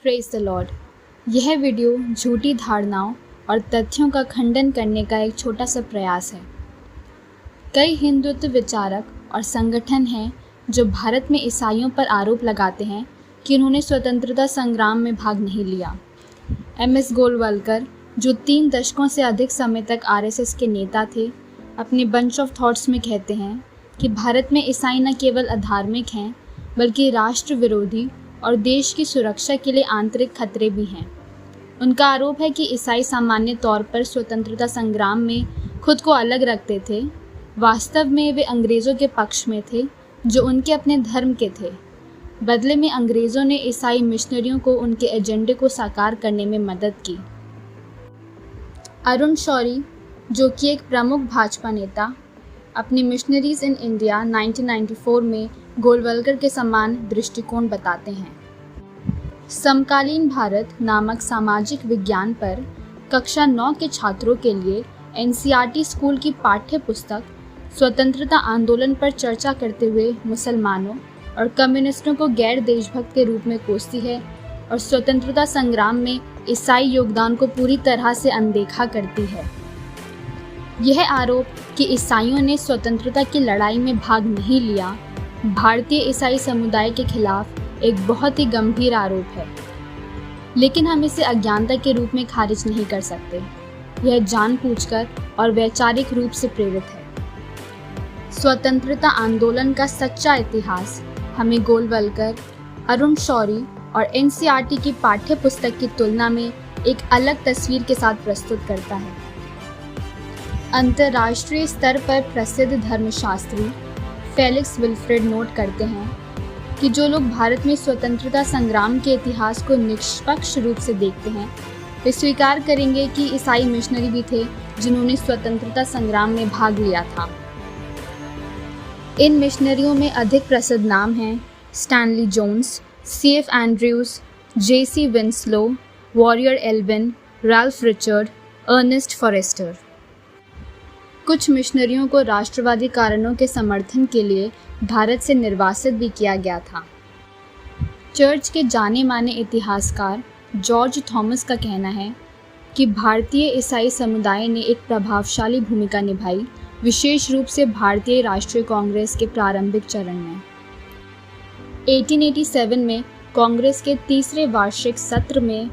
Praise the Lord. यह video झूठी धारणाओं और तथ्यों का खंडन करने का एक छोटा सा प्रयास है। कई हिंदुत्व विचारक और संगठन हैं जो भारत में ईसाइयों पर आरोप लगाते हैं कि उन्होंने स्वतंत्रता संग्राम में भाग नहीं लिया। एम.एस. गोलवलकर, जो 3 दशकों से अधिक समय तक आरएसएस के नेता थे, अपने बंच ऑफ थॉट्स में कहते हैं कि भारत में ईसाई न केवल अधार्मिक हैं बल्कि राष्ट्र विरोधी और देश की सुरक्षा के लिए आंतरिक खतरे भी हैं। उनका आरोप है कि ईसाई सामान्य तौर पर स्वतंत्रता संग्राम में खुद को अलग रखते थे। वास्तव में वे अंग्रेज़ों के पक्ष में थे जो उनके अपने धर्म के थे। बदले में अंग्रेज़ों ने ईसाई मिशनरियों को उनके एजेंडे को साकार करने में मदद की। अरुण शौरी, जो कि एक प्रमुख भाजपा नेता, अपनी मिशनरीज इन इंडिया 1994 में गोलवलकर के समान दृष्टिकोण बताते हैं। समकालीन भारत नामक सामाजिक विज्ञान पर कक्षा 9 के छात्रों के लिए एनसीईआरटी स्कूल की पाठ्य पुस्तक स्वतंत्रता आंदोलन पर चर्चा करते हुए मुसलमानों और कम्युनिस्टों को गैर देशभक्त के रूप में कोसती है और स्वतंत्रता संग्राम में ईसाई योगदान को पूरी तरह से अनदेखा करती है। यह आरोप कि ईसाइयों ने स्वतंत्रता की लड़ाई में भाग नहीं लिया, भारतीय ईसाई समुदाय के खिलाफ एक बहुत ही गंभीर आरोप है, लेकिन हम इसे अज्ञानता के रूप में खारिज नहीं कर सकते। यह जानबूझकर और वैचारिक रूप से प्रेरित है। स्वतंत्रता आंदोलन का सच्चा इतिहास हमें गोलवलकर, अरुण शौरी और एनसीईआरटी की पाठ्य पुस्तक की तुलना में एक अलग तस्वीर के साथ प्रस्तुत करता है। अंतर्राष्ट्रीय स्तर पर प्रसिद्ध धर्मशास्त्री फेलिक्स विल्फ्रेड नोट करते हैं कि जो लोग भारत में स्वतंत्रता संग्राम के इतिहास को निष्पक्ष रूप से देखते हैं, वे स्वीकार करेंगे कि ईसाई मिशनरी भी थे जिन्होंने स्वतंत्रता संग्राम में भाग लिया था। इन मिशनरियों में अधिक प्रसिद्ध नाम हैं Stanley Jones, C.F. Andrews, J.C. Winslow, Verrier Elwin, Ralph Richard, Ernest Forrester. कुछ मिशनरियों को राष्ट्रवादी कारणों के समर्थन के लिए भारत से निर्वासित भी किया गया था। चर्च के जाने माने इतिहासकार जॉर्ज थॉमस का कहना है कि भारतीय ईसाई समुदाय ने एक प्रभावशाली भूमिका निभाई, विशेष रूप से भारतीय राष्ट्रीय कांग्रेस के प्रारंभिक चरण में। 1887 में कांग्रेस के तीसरे वार्षिक सत्र में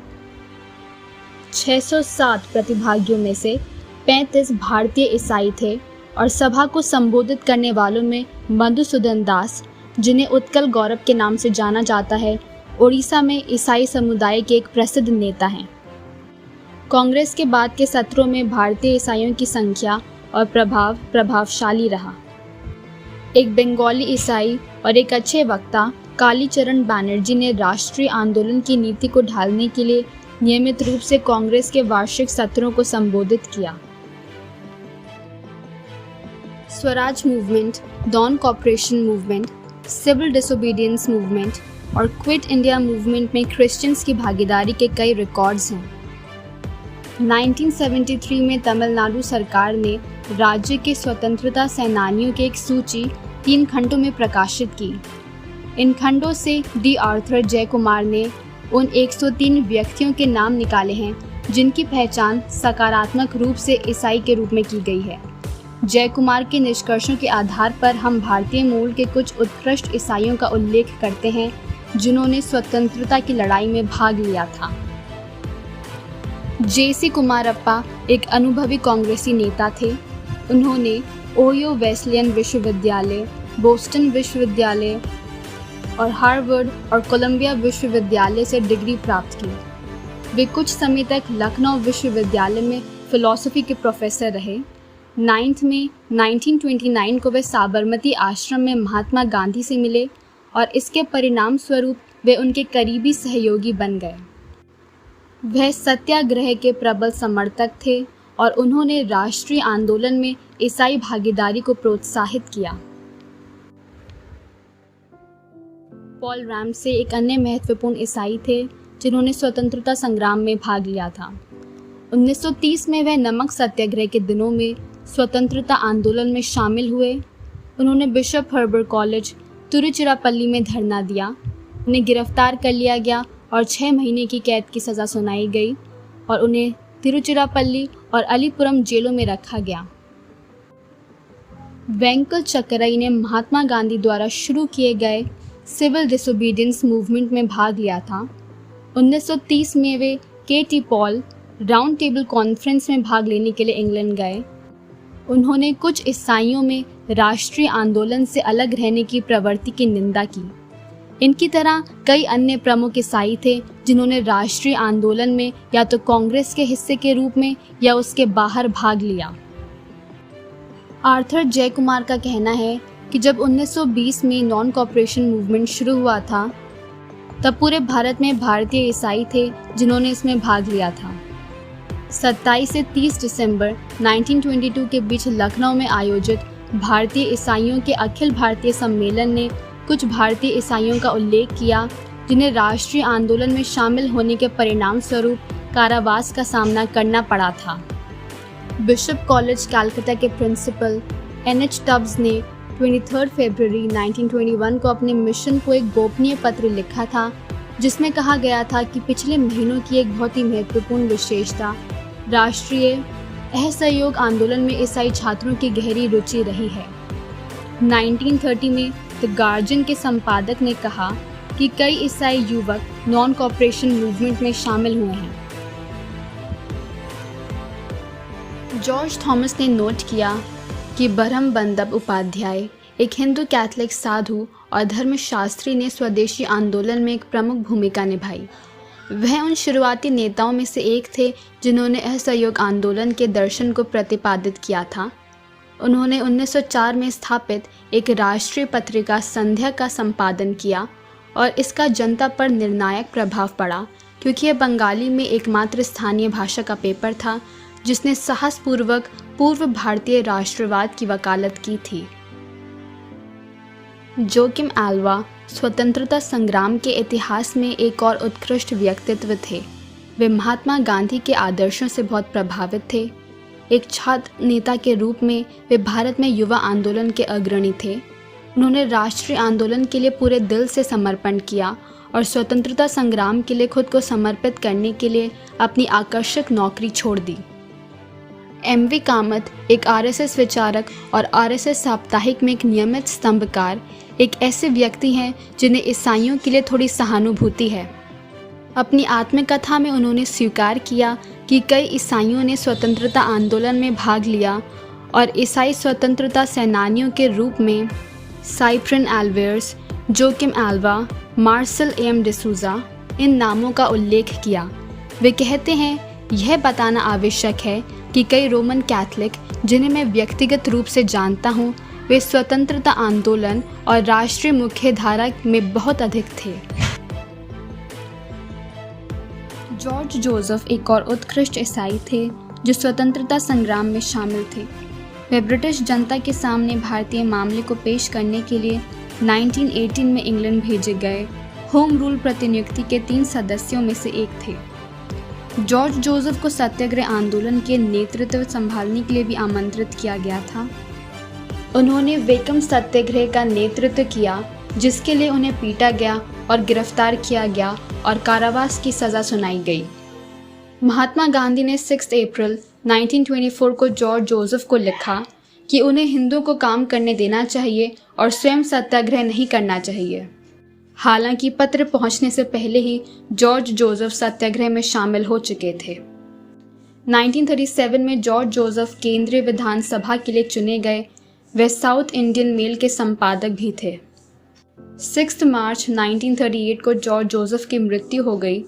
607 प्रतिभागियों में से 35 भारतीय ईसाई थे और सभा को संबोधित करने वालों में मधुसूदन दास, जिन्हें उत्कल गौरव के नाम से जाना जाता है, ओडिशा में ईसाई समुदाय के एक प्रसिद्ध नेता हैं। कांग्रेस के बाद के सत्रों में भारतीय ईसाइयों की संख्या और प्रभाव प्रभावशाली रहा। एक बंगाली ईसाई और एक अच्छे वक्ता कालीचरण बैनर्जी ने राष्ट्रीय आंदोलन की नीति को ढालने के लिए नियमित रूप से कांग्रेस के वार्षिक सत्रों को संबोधित किया। Swaraj movement, non cooperation movement, civil disobedience movement और क्विट इंडिया मूवमेंट में क्रिश्चियंस की भागीदारी के कई रिकॉर्ड्स हैं। 1973 में तमिलनाडु सरकार ने राज्य के स्वतंत्रता सेनानियों की एक सूची 3 खंडों में प्रकाशित की। इन खंडों से डी आर्थर जयकुमार ने उन 103 व्यक्तियों के नाम निकाले हैं जिनकी पहचान सकारात्मक रूप से ईसाई के रूप में की गई है। जयकुमार के निष्कर्षों के आधार पर हम भारतीय मूल के कुछ उत्कृष्ट ईसाइयों का उल्लेख करते हैं जिन्होंने स्वतंत्रता की लड़ाई में भाग लिया था। J.C. कुमारप्पा एक अनुभवी कांग्रेसी नेता थे। उन्होंने ओयो वेस्लियन विश्वविद्यालय, बोस्टन विश्वविद्यालय और हार्वर्ड और कोलंबिया विश्वविद्यालय से डिग्री प्राप्त की। वे कुछ समय तक लखनऊ विश्वविद्यालय में फिलॉसफी के प्रोफेसर रहे। 9th में 1929 को वे साबरमती आश्रम में महात्मा गांधी से मिले और इसके परिणाम स्वरूप वे उनके करीबी सहयोगी बन गए। वह सत्याग्रह के प्रबल समर्थक थे और उन्होंने राष्ट्रीय आंदोलन में ईसाई भागीदारी को प्रोत्साहित किया। पॉल रैमसे एक अन्य महत्वपूर्ण ईसाई थे जिन्होंने स्वतंत्रता संग्राम में भाग लिया था। 1930 में वह नमक सत्याग्रह के दिनों में स्वतंत्रता आंदोलन में शामिल हुए। उन्होंने बिशप हर्बर कॉलेज, तिरुचिरापल्ली में धरना दिया। उन्हें गिरफ्तार कर लिया गया और 6 महीने की कैद की सज़ा सुनाई गई और उन्हें तिरुचिरापल्ली और अलीपुरम जेलों में रखा गया। वेंकट चक्कराई ने महात्मा गांधी द्वारा शुरू किए गए सिविल डिसोबीडियंस मूवमेंट में भाग लिया था। 1930 में वे केटी पॉल राउंड टेबल कॉन्फ्रेंस में भाग लेने के लिए इंग्लैंड गए। उन्होंने कुछ ईसाइयों में राष्ट्रीय आंदोलन से अलग रहने की प्रवृत्ति की निंदा की। इनकी तरह कई अन्य प्रमुख ईसाई थे जिन्होंने राष्ट्रीय आंदोलन में या तो कांग्रेस के हिस्से के रूप में या उसके बाहर भाग लिया। आर्थर जयकुमार का कहना है कि जब 1920 में नॉन कॉपरेशन मूवमेंट शुरू हुआ था तब पूरे भारत में भारतीय ईसाई थे जिन्होंने इसमें भाग लिया था। 27 से 30 दिसंबर 1922 के बीच लखनऊ में आयोजित भारतीय ईसाइयों के अखिल भारतीय सम्मेलन ने कुछ भारतीय ईसाइयों का उल्लेख किया जिन्हें राष्ट्रीय आंदोलन में शामिल होने के परिणाम स्वरूप कारावास का सामना करना पड़ा था। बिशप कॉलेज कलकत्ता के प्रिंसिपल NH टब्स ने 23 फरवरी 1921 को अपने मिशन को एक गोपनीय पत्र लिखा था जिसमें कहा गया था कि पिछले महीनों की एक बहुत ही महत्वपूर्ण विशेषता राष्ट्रीय असहयोग आंदोलन में ईसाई छात्रों की गहरी रुचि रही है। 1930 में द गार्जियन के संपादक ने कहा कि कई ईसाई युवक नॉन कॉपरेशन मूवमेंट में शामिल हुए हैं। जॉर्ज थॉमस ने नोट किया कि बरहम बंदब उपाध्याय एक हिंदू कैथोलिक साधु और धर्मशास्त्री ने स्वदेशी आंदोलन में एक प्रमुख भूमिका निभाई। वह उन शुरुआती नेताओं में से एक थे जिन्होंने असहयोग आंदोलन के दर्शन को प्रतिपादित किया था। उन्होंने 1904 में स्थापित एक राष्ट्रीय पत्रिका संध्या का संपादन किया और इसका जनता पर निर्णायक प्रभाव पड़ा क्योंकि यह बंगाली में एकमात्र स्थानीय भाषा का पेपर था जिसने साहसपूर्वक पूर्व भारतीय राष्ट्रवाद की वकालत की थी। जोकिम एल्वा स्वतंत्रता संग्राम के इतिहास में एक और उत्कृष्ट व्यक्तित्व थे। वे महात्मा गांधी के आदर्शों से बहुत प्रभावित थे। एक छात्र नेता के रूप में वे भारत में युवा आंदोलन के अग्रणी थे। उन्होंने राष्ट्रीय आंदोलन के लिए पूरे दिल से समर्पण किया और स्वतंत्रता संग्राम के लिए खुद को समर्पित करने के लिए अपनी आकर्षक नौकरी छोड़ दी। MV कामत एक RSS विचारक और RSS साप्ताहिक में एक नियमित स्तंभकार एक ऐसे व्यक्ति हैं जिन्हें ईसाइयों के लिए थोड़ी सहानुभूति है। अपनी आत्मकथा में उन्होंने स्वीकार किया कि कई ईसाइयों ने स्वतंत्रता आंदोलन में भाग लिया और ईसाई स्वतंत्रता सेनानियों के रूप में साइप्रन एल्वेयर्स, जोकिम एल्वा, मार्शल AM डिसूजा इन नामों का उल्लेख किया। वे कहते हैं यह बताना आवश्यक है कि कई रोमन कैथोलिक जिन्हें मैं व्यक्तिगत रूप से जानता हूँ वे स्वतंत्रता आंदोलन और राष्ट्रीय मुख्यधारा में बहुत अधिक थे। जॉर्ज जोसेफ एक और उत्कृष्ट ईसाई थे जो स्वतंत्रता संग्राम में शामिल थे। वे ब्रिटिश जनता के सामने भारतीय मामले को पेश करने के लिए 1918 में इंग्लैंड भेजे गए होम रूल प्रतिनियुक्ति के 3 सदस्यों में से एक थे। जॉर्ज जोसेफ को सत्याग्रह आंदोलन के नेतृत्व संभालने के लिए भी आमंत्रित किया गया था। उन्होंने वेकम सत्याग्रह का नेतृत्व किया जिसके लिए उन्हें पीटा गया और गिरफ्तार किया गया और कारावास की सज़ा सुनाई गई। महात्मा गांधी ने 6 अप्रैल 1924 को जॉर्ज जोसेफ को लिखा कि उन्हें हिंदुओं को काम करने देना चाहिए और स्वयं सत्याग्रह नहीं करना चाहिए। हालांकि पत्र पहुंचने से पहले ही जॉर्ज जोसेफ सत्याग्रह में शामिल हो चुके थे। 1937 में जॉर्ज जोसेफ केंद्रीय विधानसभा के लिए चुने गए। वे साउथ इंडियन मेल के संपादक भी थे। 6 मार्च 1938 को जॉर्ज जोसेफ की मृत्यु हो गई।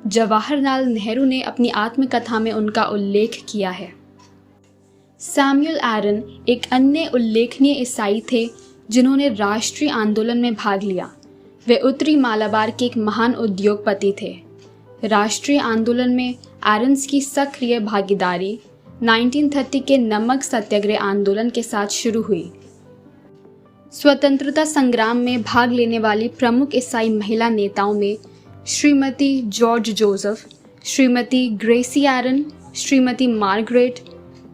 जवाहरलाल नेहरू ने अपनी आत्मकथा में उनका उल्लेख किया है। सैमुअल एरन एक अन्य उल्लेखनीय ईसाई थे जिन्होंने राष्ट्रीय आंदोलन में भाग लिया। वे उत्तरी मालाबार के एक महान उद्योगपति थे। राष्ट्रीय आंदोलन में एरन्स की सक्रिय भागीदारी 1930 के नमक सत्याग्रह आंदोलन के साथ शुरू हुई। स्वतंत्रता संग्राम में भाग लेने वाली प्रमुख ईसाई महिला नेताओं में श्रीमती जॉर्ज जोसेफ, श्रीमती ग्रेसी एरन, श्रीमती मार्गरेट,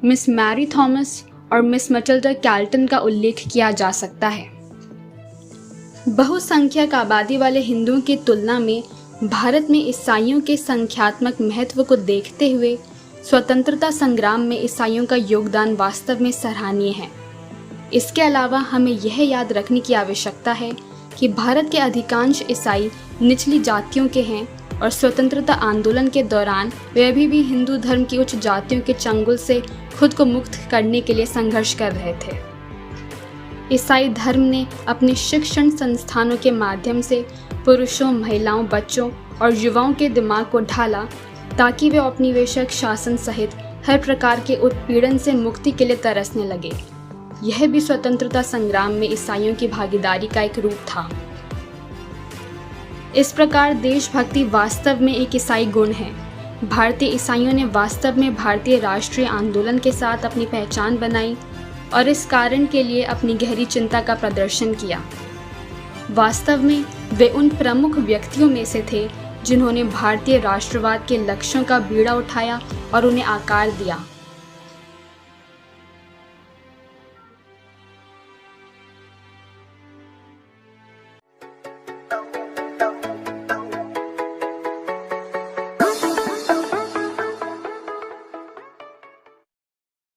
मिस मैरी थॉमस और मिस मटिल्डा कैल्टन का उल्लेख किया जा सकता है। बहुसंख्यक आबादी वाले हिंदुओं की तुलना में भारत में ईसाइयों के संख्यात्मक महत्व को देखते हुए स्वतंत्रता संग्राम में ईसाइयों का योगदान वास्तव में सराहनीय है। इसके अलावा हमें यह याद रखने की आवश्यकता है कि भारत के अधिकांश ईसाई निचली जातियों के हैं और स्वतंत्रता आंदोलन के दौरान वे अभी भी हिंदू धर्म की उच्च जातियों के चंगुल से खुद को मुक्त करने के लिए संघर्ष कर रहे थे। ईसाई धर्म ने अपने शिक्षण संस्थानों के माध्यम से पुरुषों, महिलाओं, बच्चों और युवाओं के दिमाग को ढाला ताकि वे औपनिवेशिक शासन सहित हर प्रकार के उत्पीड़न से मुक्ति के लिए तरसने लगे। यह भी स्वतंत्रता संग्राम में ईसाइयों की भागीदारी का एक रूप था। इस प्रकार देशभक्ति वास्तव में एक ईसाई गुण है। भारतीय ईसाइयों ने वास्तव में भारतीय राष्ट्रीय आंदोलन के साथ अपनी पहचान बनाई और इस कारण के लिए अपनी गहरी चिंता का प्रदर्शन किया। वास्तव में वे उन प्रमुख व्यक्तियों में से थे जिन्होंने भारतीय राष्ट्रवाद के लक्ष्यों का बीड़ा उठाया और उन्हें आकार दिया।